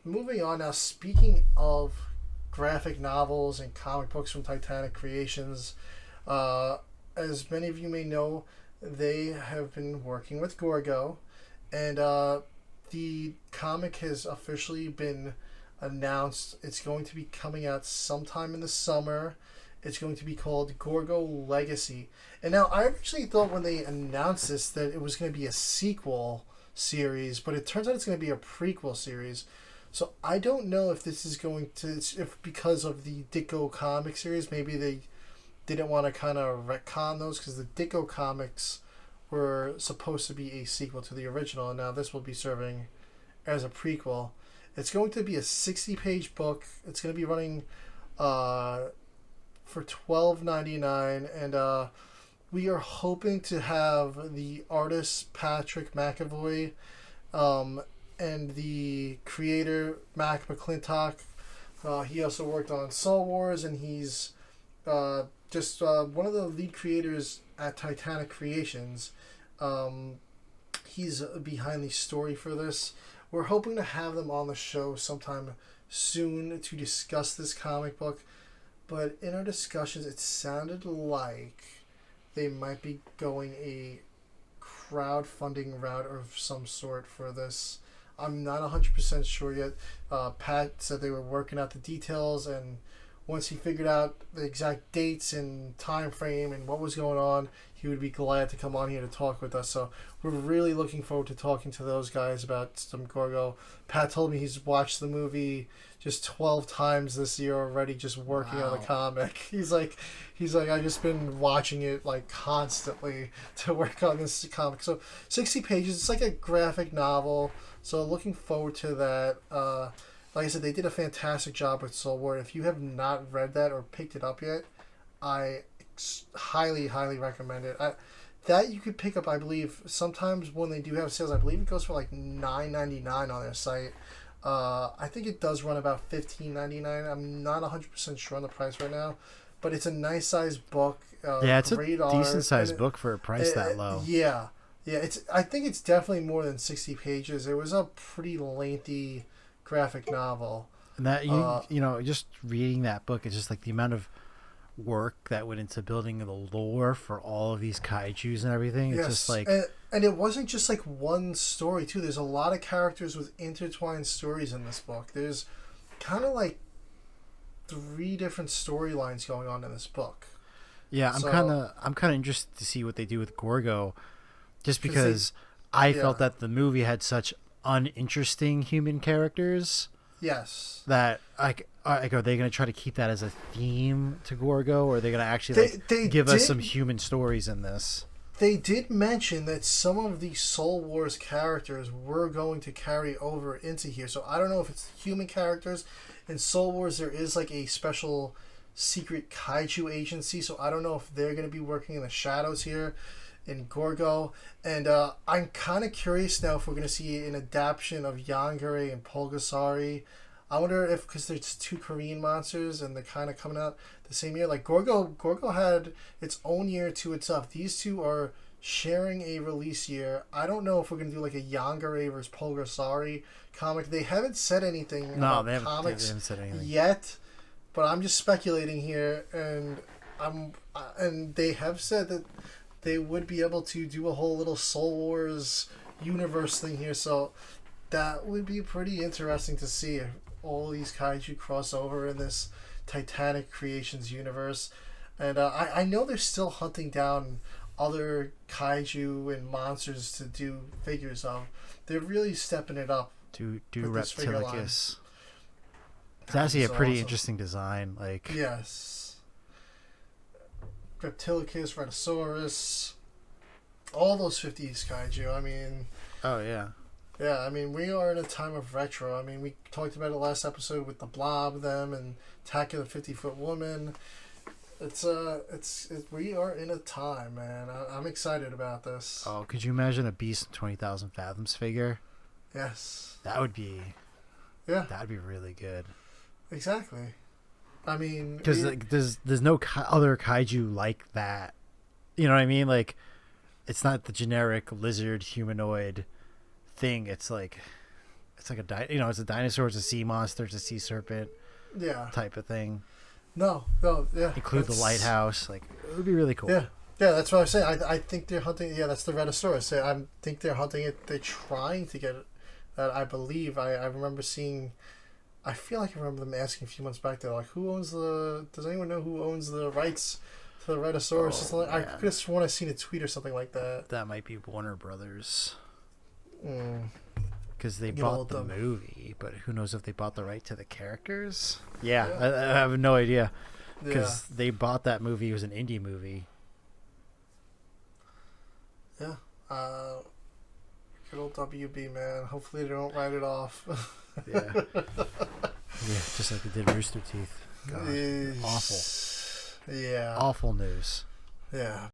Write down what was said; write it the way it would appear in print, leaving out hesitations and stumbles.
moving on now. Speaking of graphic novels and comic books from Titanic Creations, uh, as many of you may know, they have been working with Gorgo, and the comic has officially been announced. It's going to be coming out sometime in the summer. It's going to be called Gorgo Legacy. And now I actually thought when they announced this that it was going to be a sequel series, but it turns out it's going to be a prequel series. So I don't know if this is going to, if because of the Ditko comic series, maybe they didn't want to kind of retcon those, because the Ditko comics were supposed to be a sequel to the original, and now this will be serving as a prequel. It's going to be a 60-page book. It's going to be running for $12.99, and we are hoping to have the artist Patrick McAvoy and the creator Mac McClintock. He also worked on Soul Wars, and he's just one of the lead creators at Titanic Creations. He's behind the story for this. We're hoping to have them on the show sometime soon to discuss this comic book. But in our discussions, it sounded like they might be going a crowdfunding route of some sort for this. I'm not 100% sure yet. Pat said they were working out the details, and once he figured out the exact dates and time frame and what was going on, he would be glad to come on here to talk with us. So we're really looking forward to talking to those guys about some Gorgo. Pat told me he's watched the movie just 12 times this year already, just working on the comic. He's like, I've just been watching it like constantly to work on this comic. So 60 pages, it's like a graphic novel. So looking forward to that. Like I said, they did a fantastic job with Soul War. If you have not read that or picked it up yet, I highly, highly recommend it. That you could pick up, I believe, sometimes when they do have sales. I believe it goes for like $9.99 on their site. I think it does run about $15.99. I'm not 100% sure on the price right now, but it's a nice sized book. Yeah, it's a decent sized book for a price that low. Yeah. I think it's definitely more than 60 pages. It was a pretty lengthy graphic novel. And that you know, just reading that book, it's just like the amount of work that went into building the lore for all of these kaijus and everything. It's just like, and it wasn't just like one story too. There's a lot of characters with intertwined stories in this book. There's kind of like 3 different storylines going on in this book. Yeah, I'm kind of interested to see what they do with Gorgo, just because I felt that the movie had such uninteresting human characters. Yes. That are they going to try to keep that as a theme to Gorgo, or are they going to actually give us some human stories in this? They did mention that some of the Soul Wars characters were going to carry over into here. So I don't know if it's human characters. In Soul Wars, there is like a special secret kaiju agency. So I don't know if they're going to be working in the shadows here in Gorgo. And I'm kind of curious now if we're going to see an adaptation of Yangare and Pulgasari. I wonder if, because there's 2 Korean monsters and they're kind of coming out the same year. Like Gorgo had its own year to itself. These 2 are sharing a release year. I don't know if we're going to do like a Yangare versus Pulgasari comic. They haven't said anything about comics they haven't said anything yet, but I'm just speculating here, and they have said that they would be able to do a whole little Soul Wars universe thing here, so that would be pretty interesting to see if all these kaiju cross over in this Titanic Creations universe. And I know they're still hunting down other kaiju and monsters to do figures of. They're really stepping it up. Do Reptilicus. It's actually a pretty interesting design. Like, yes. Reptilicus, Rhinoceros, all those 50s kaiju. I mean... Oh, yeah. Yeah, I mean, we are in a time of retro. I mean, we talked about it last episode with the Blob, them, and Attack of the 50-Foot Woman. We are in a time, man. I'm excited about this. Oh, could you imagine a Beast in 20,000 Fathoms figure? Yes. That would be... Yeah. That'd be really good. Exactly. I mean... Because there's no other kaiju like that. You know what I mean? Like, it's not the generic lizard humanoid thing. It's like it's like it's a dinosaur, it's a sea monster, it's a sea serpent, type of thing. No, yeah. Include the lighthouse, like it would be really cool. Yeah, that's what I was saying. I think they're hunting. Yeah, that's the Rhedosaurus. I think they're hunting it. They're trying to get it. That I believe. I remember seeing. I feel like I remember them asking a few months back. They're like, "Who owns the? Does anyone know who owns the rights to the Rhedosaurus?" Oh, I could have sworn I seen a tweet or something like that. That might be Warner Brothers. Because they bought the movie, but who knows if they bought the right to the characters? Yeah. I have no idea. Because they bought that movie. It was an indie movie. Yeah. Good old WB, man. Hopefully they don't write it off. Yeah. Yeah, just like they did Rooster Teeth. God, awful. Yeah. Awful news. Yeah.